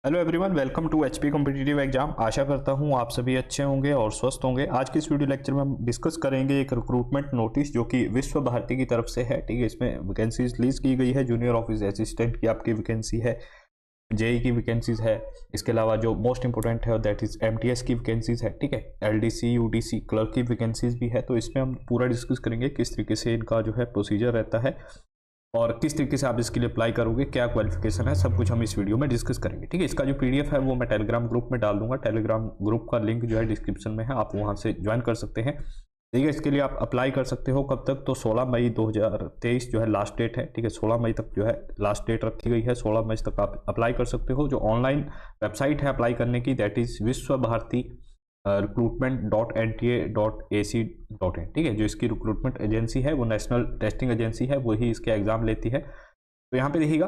Hello everyone, welcome to HP competitive exam. आशा करता हूँ आप सभी अच्छे होंगे और स्वस्थ होंगे। आज के इस वीडियो लेक्चर में हम डिस्कस करेंगे एक रिक्रूटमेंट नोटिस जो कि विश्व भारती की तरफ से है। ठीक है, इसमें वैकेंसीज रिलीज की गई है। जूनियर ऑफिस असिस्टेंट की आपकी वैकेंसी है, जेई की वैकेंसीज है। इसके अलावा जो मोस्ट इंपॉर्टेंट है दैट इज एमटीएस की वैकेंसीज है। ठीक है, एलडीसी यूडीसी क्लर्क की वैकेंसीज भी है। तो इसमें हम पूरा डिस्कस करेंगे किस तरीके से इनका जो है प्रोसीजर रहता है और किस तरीके से आप इसके लिए अप्लाई करोगे, क्या क्वालिफिकेशन है, सब कुछ हम इस वीडियो में डिस्कस करेंगे। ठीक है, इसका जो पीडीएफ है वो मैं टेलीग्राम ग्रुप में डाल दूंगा। टेलीग्राम ग्रुप का लिंक जो है डिस्क्रिप्शन में है, आप वहां से ज्वाइन कर सकते हैं। ठीक है, इसके लिए आप अप्लाई कर सकते हो कब तक, तो 16 मई 2023 जो है लास्ट डेट है। ठीक है, 16 मई तक जो है लास्ट डेट रखी गई है। 16 मई तक आप अप्लाई कर सकते हो। जो ऑनलाइन वेबसाइट है अप्लाई करने की दैट इज विश्व भारती recruitment.nta.ac.in। ठीक है, जो इसकी रिक्रूटमेंट एजेंसी है वो नेशनल टेस्टिंग एजेंसी है, वही इसके एग्जाम लेती है। तो यहाँ पे देखिएगा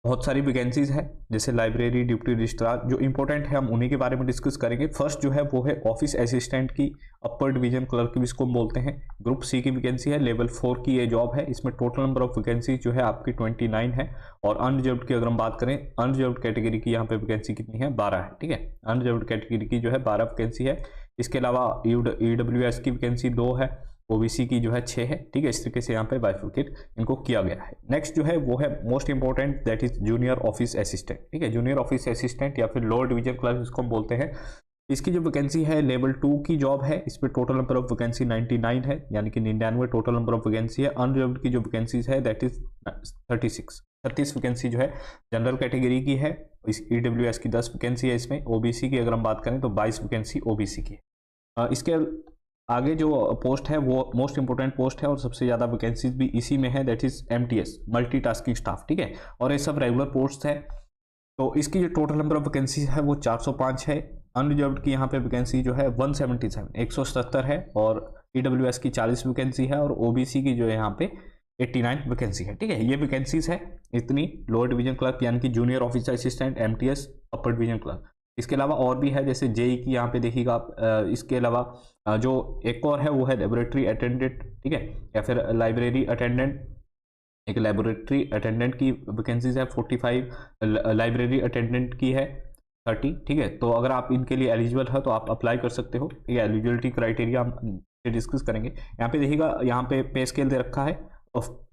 बहुत सारी वैकेंसीज है, जैसे लाइब्रेरी, डिप्टी रजिस्ट्रार। जो इंपॉर्टेंट है हम उन्हीं के बारे में डिस्कस करेंगे। फर्स्ट जो है वो है ऑफिस असिस्टेंट की अपर डिवीजन क्लर्क जिसको हम बोलते हैं। ग्रुप सी की वैकेंसी है, लेवल 4 की ये जॉब है। इसमें टोटल नंबर ऑफ वैकेंसी जो है आपकी 29 है। और अनरिजर्व्ड की अगर हम बात करें, अनरिजर्व्ड कैटेगरी की यहाँ पे वैकेंसी कितनी है, 12 है। ठीक है, अनरिजर्व्ड कैटेगरी की जो है 12 वैकेंसी है। इसके अलावा ईडब्ल्यूएस की वैकेंसी 2 है, ओबीसी की जो है 6 है। ठीक है, इस तरीके से यहाँ पे बाइफरकेट इनको किया गया है। नेक्स्ट जो है वो है most important that is junior office assistant. ठीक है, जूनियर ऑफिस असिस्टेंट या फिर लोअर डिवीजन क्लर्क जिसको हम बोलते हैं। इसकी जो वैकेंसी है लेवल 2 की जॉब है। इस पर टोटल नंबर ऑफ वैकेंसी 99 है, यानी कि 99 टोटल नंबर ऑफ वैकेंसी है। अनरिजर्व्ड की जो वैकेंसीज है दैट इज 36 वैकेंसी जो है जनरल कैटेगरी की है। इस ईडब्ल्यूएस की 10 वैकेंसी है इसमें। ओबीसी की अगर हम बात करें तो 22 वैकेंसी ओबीसी की है। इसके आगे जो पोस्ट है वो मोस्ट इंपोर्टेंट पोस्ट है और सबसे ज़्यादा वैकेंसीज भी इसी में है, that is MTS multitasking staff. ठीक है, और ये सब रेगुलर पोस्ट है। तो इसकी जो टोटल नंबर ऑफ वैकेंसी है वो 405 है। अनरिजर्व्ड की यहाँ पे वैकेंसी जो है 177 है। और ईडब्ल्यूएस की 40 वैकेंसी है। और ओबीसी की जो है यहाँ पे 89 वैकेंसी है। ठीक है, ये वैकेंसीज है इतनी लोअर डिवीजन क्लर्क यानी कि junior officer assistant, MTS, upper division clerk. इसके अलावा और भी है, जैसे जेई की यहाँ पे देखिएगा आप। इसके अलावा जो एक और है वो है लेबोरेटरी अटेंडेंट। ठीक है, या फिर लाइब्रेरी अटेंडेंट। एक लेबोरेटरी अटेंडेंट की वैकेंसीज है 45, लाइब्रेरी अटेंडेंट की है 30। ठीक है, तो अगर आप इनके लिए एलिजिबल है तो आप अप्लाई कर सकते हो। ठीक है, एलिजिबिलिटी क्राइटेरिया हम डिस्कस करेंगे। यहाँ पे देखिएगा, यहाँ पे स्केल दे रखा है।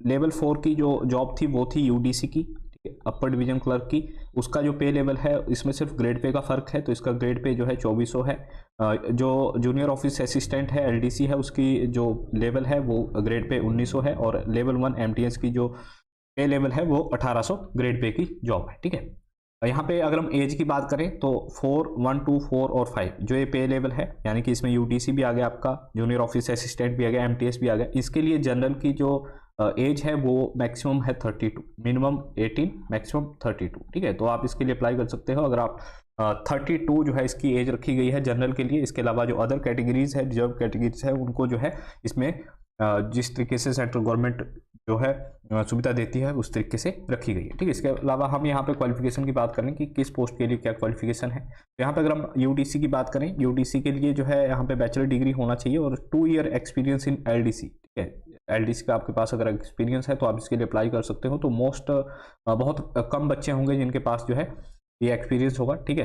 लेवल 4 की जो जॉब थी वो थी यूडीसी की, अपर डिवीजन क्लर्क की। उसका जो पे लेवल है इसमें सिर्फ ग्रेड पे का फर्क है, तो इसका ग्रेड पे जो है 2400 है। जो जूनियर ऑफिस असिस्टेंट है एलडीसी है, उसकी जो लेवल है वो ग्रेड पे 1900 है। और लेवल 1 एमटीएस की जो पे लेवल है वो 1800 ग्रेड पे की जॉब है। ठीक है, यहाँ पे अगर हम एज की बात करें तो 4, 1, 2, 4 और 5 जो ये पे लेवल है, यानी कि इसमें यूटीसी भी आ गया आपका, जूनियर ऑफिस असिस्टेंट भी आ गया, एमटीएस भी आ गया। इसके लिए जनरल की जो एज है वो मैक्सिमम है 32, मिनिमम 18, मैक्सिमम 32। ठीक है, तो आप इसके लिए अप्लाई कर सकते हो अगर आप 32 जो है इसकी एज रखी गई है जनरल के लिए। इसके अलावा जो अदर कैटेगरीज है, रिजर्व कैटेगरीज है, उनको जो है इसमें जिस तरीके से सेंट्रल गवर्नमेंट जो है सुविधा देती है उस तरीके से रखी गई है। ठीक है, इसके अलावा हम यहाँ पे क्वालिफिकेशन की बात करें कि किस पोस्ट के लिए क्या क्वालिफिकेशन है। तो यहाँ पे अगर हम यूडीसी की बात करें, यूडीसी के लिए जो है यहाँ पे बैचलर डिग्री होना चाहिए और 2 ईयर एक्सपीरियंस इन एलडीसी। ठीक है, एलडीसी का आपके पास अगर एक्सपीरियंस है तो आप इसके लिए अप्लाई कर सकते हो। तो बहुत कम बच्चे होंगे जिनके पास जो है ये एक्सपीरियंस होगा। ठीक है,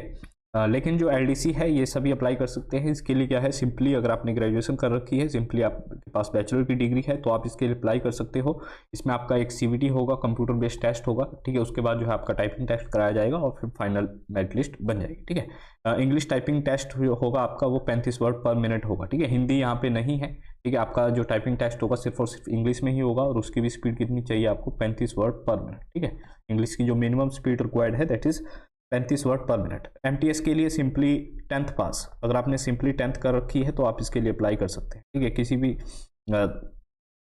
लेकिन जो एलडीसी है ये सभी अप्लाई कर सकते हैं। इसके लिए क्या है, सिंपली अगर आपने ग्रेजुएशन कर रखी है, सिंपली आपके पास बैचलर की डिग्री है तो आप इसके लिए अप्लाई कर सकते हो। इसमें आपका एक सीवीटी होगा, कंप्यूटर बेस्ड टेस्ट होगा। ठीक है, उसके बाद जो है आपका टाइपिंग टेस्ट कराया जाएगा और फिर फाइनल मेरिट लिस्ट बन जाएगी। ठीक है, इंग्लिश टाइपिंग टेस्ट होगा आपका, वो 35 वर्ड पर मिनट होगा। ठीक है, हिंदी यहाँ पे नहीं है। ठीक है, आपका जो टाइपिंग टेस्ट होगा सिर्फ और सिर्फ इंग्लिश में ही होगा और उसकी भी स्पीड कितनी चाहिए आपको, 35 वर्ड पर मिनट। ठीक है, इंग्लिश की जो मिनिमम स्पीड रिक्वायर्ड है दैट इज 35 वर्ड पर मिनट। एमटीएस के लिए सिंपली 10th पास, अगर आपने सिंपली 10th कर रखी है तो आप इसके लिए अप्लाई कर सकते हैं। ठीक है, किसी भी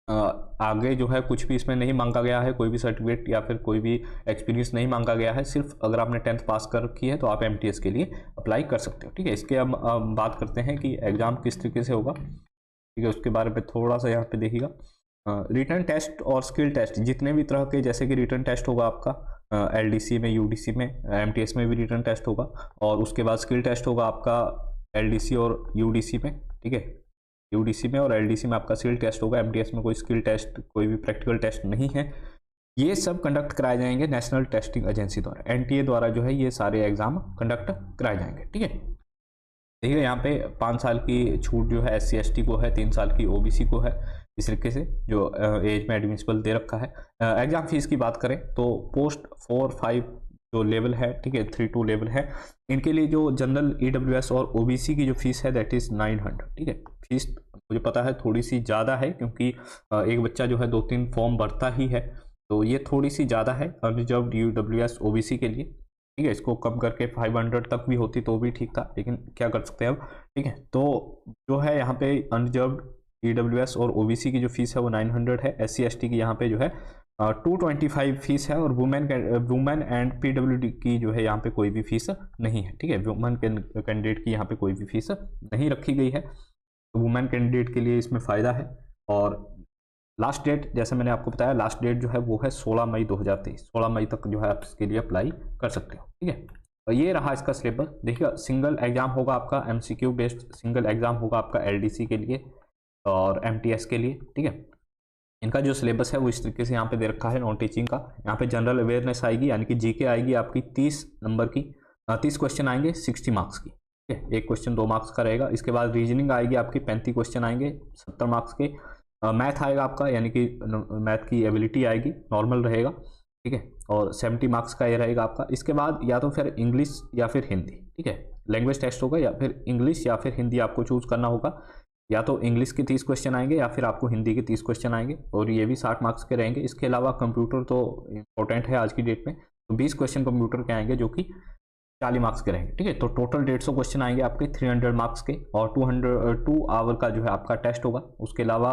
आगे जो है कुछ भी इसमें नहीं मांगा गया है, कोई भी सर्टिफिकेट या फिर कोई भी एक्सपीरियंस नहीं मांगा गया है। सिर्फ अगर आपने 10th पास कर रखी है तो आप एमटीएस के लिए अप्लाई कर सकते हो। ठीक है, इसके हम बात करते हैं कि एग्जाम किस तरीके से होगा। ठीक है, उसके बारे में थोड़ा सा यहाँ पे देखिएगा। रिटर्न टेस्ट और स्किल टेस्ट जितने भी तरह के, जैसे कि रिटर्न टेस्ट होगा आपका एलडीसी में, यूडीसी में, एमटीएस में भी रिटर्न टेस्ट होगा। और उसके बाद स्किल टेस्ट होगा आपका एलडीसी और यूडीसी में। ठीक है, यूडीसी में और एलडीसी में आपका स्किल टेस्ट होगा। एमटीएस में कोई स्किल टेस्ट, कोई भी प्रैक्टिकल टेस्ट नहीं है। ये सब कंडक्ट कराए जाएंगे नेशनल टेस्टिंग एजेंसी द्वारा, एनटीए द्वारा जो है ये सारे एग्जाम कंडक्ट कराए जाएंगे। ठीक है, देखिए यहाँ पे 5 साल की छूट जो है SC/ST को है, 3 साल की OBC को है, इस तरीके से जो एज में एडमिसिबल दे रखा है। एग्जाम फीस की बात करें तो पोस्ट 4-5 जो लेवल है, ठीक है, 3-2 लेवल है, इनके लिए जो जनरल EWS और OBC की जो फीस है दैट इज़ 900। ठीक है, फीस मुझे पता है थोड़ी सी ज़्यादा है क्योंकि एक बच्चा जो है 2-3 फॉर्म भरता ही है, तो ये थोड़ी सी ज़्यादा है अनरिजर्व्ड EWS OBC के लिए। ठीक है, इसको कम करके 500 तक भी होती तो भी ठीक था, लेकिन क्या कर सकते हैं अब। ठीक है, तो जो है यहाँ पे अनरिजर्व्ड EWS और OBC की जो फीस है वो 900 है, SC/ST की यहाँ पे जो है 225 फीस है, और वुमेन एंड PWD की जो है यहाँ पे कोई भी फीस नहीं है। ठीक है, वुमेन कैंडिडेट की यहाँ पे कोई भी फीस नहीं रखी गई है, तो वुमेन कैंडिडेट के लिए इसमें फ़ायदा है। और लास्ट डेट जैसे मैंने आपको बताया, लास्ट डेट जो है वो है 16 मई 2023, 16 मई तक जो है आप इसके लिए अप्लाई कर सकते हो। ठीक है, और ये रहा इसका सिलेबस। देखिए सिंगल एग्जाम होगा आपका, MCQ बेस्ड सिंगल एग्जाम होगा आपका LDC के लिए और MTS के लिए। ठीक है, इनका जो सिलेबस है वो इस तरीके से यहाँ पे दे रखा है। नॉन टीचिंग का यहाँ पे जनरल अवेयरनेस आएगी, यानी कि GK आएगी आपकी 30 नंबर की, 30 क्वेश्चन आएंगे 60 मार्क्स की। ठीक है, एक क्वेश्चन 2 मार्क्स का रहेगा। इसके बाद रीजनिंग आएगी आपकी 35 क्वेश्चन आएंगे 70 मार्क्स के। मैथ आएगा आपका, यानी कि मैथ की एबिलिटी आएगी, नॉर्मल रहेगा। ठीक है, और 70 मार्क्स का ये रहेगा आपका। इसके बाद या तो फिर इंग्लिश या फिर हिंदी। ठीक है, लैंग्वेज टेस्ट होगा, या फिर इंग्लिश या फिर हिंदी आपको चूज करना होगा। या तो इंग्लिश के 30 क्वेश्चन आएंगे या फिर आपको हिंदी के 30 क्वेश्चन आएंगे, और ये भी 60 मार्क्स के रहेंगे। इसके अलावा कंप्यूटर तो इंपॉर्टेंट है आज की डेट में, तो 20 क्वेश्चन कंप्यूटर के आएंगे जो कि 40 मार्क्स के रहेंगे। ठीक है, तो टोटल 150 क्वेश्चन आएंगे आपके 300 मार्क्स के, और 2 आवर का जो है आपका टेस्ट होगा। उसके अलावा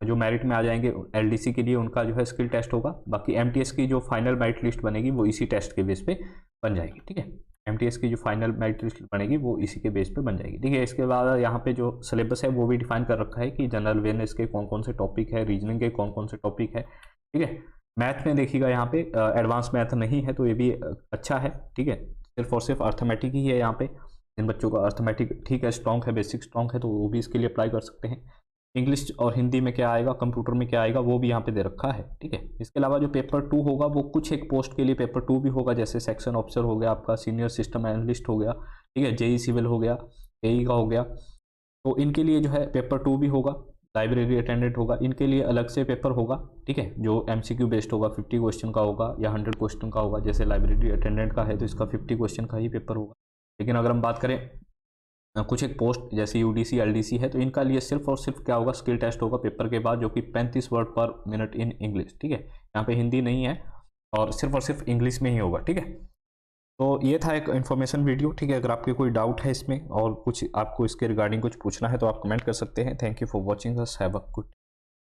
जो मेरिट में आ जाएंगे LDC के लिए उनका जो है स्किल टेस्ट होगा। बाकी MTS की जो फाइनल मेरिट लिस्ट बनेगी वो इसी टेस्ट के बेस पे बन जाएगी। ठीक है, MTS की जो फाइनल मेरिट लिस्ट बनेगी वो इसी के बेस पे बन जाएगी। ठीक है, इसके बाद यहाँ पे जो सिलेबस है वो भी डिफाइन कर रखा है कि जनरल अवेयरनेस के कौन कौन से टॉपिक है, रीजनिंग के कौन कौन से टॉपिक है। ठीक है, मैथ में देखिएगा यहाँ पे एडवांस मैथ नहीं है, तो ये भी अच्छा है। ठीक है, सिर्फ और सिर्फ अर्थमेटिक ही है यहाँ पे। जिन बच्चों का अर्थमेटिक ठीक है, स्ट्रॉन्ग है, बेसिक स्ट्रॉन्ग है, तो वो भी इसके लिए अप्लाई कर सकते हैं। इंग्लिश और हिंदी में क्या आएगा, कंप्यूटर में क्या आएगा, वो भी यहाँ पे दे रखा है। ठीक है, इसके अलावा जो पेपर 2 होगा वो कुछ एक पोस्ट के लिए पेपर 2 भी होगा, जैसे सेक्शन ऑफिसर हो गया आपका, सीनियर सिस्टम एनालिस्ट हो गया, ठीक है, JE सिविल हो गया, AE का हो गया, तो इनके लिए जो है पेपर 2 भी होगा। लाइब्रेरी अटेंडेंट होगा, इनके लिए अलग से पेपर होगा। ठीक है, जो MCQ बेस्ड होगा, 50 क्वेश्चन का होगा या 100 क्वेश्चन का होगा। जैसे लाइब्रेरी अटेंडेंट का है तो इसका 50 क्वेश्चन का ही पेपर होगा। लेकिन अगर हम बात करें कुछ एक पोस्ट जैसे UDC LDC है, तो इनका लिए सिर्फ और सिर्फ क्या होगा, स्किल टेस्ट होगा पेपर के बाद, जो कि 35 वर्ड पर मिनट इन इंग्लिश। ठीक है, यहाँ पे हिंदी नहीं है और सिर्फ इंग्लिश में ही होगा। ठीक है, तो ये था एक इन्फॉर्मेशन वीडियो। ठीक है, अगर आपके कोई डाउट है इसमें और कुछ आपको इसके रिगार्डिंग कुछ पूछना है तो आप कमेंट कर सकते हैं। Thank you for watching us, have a good.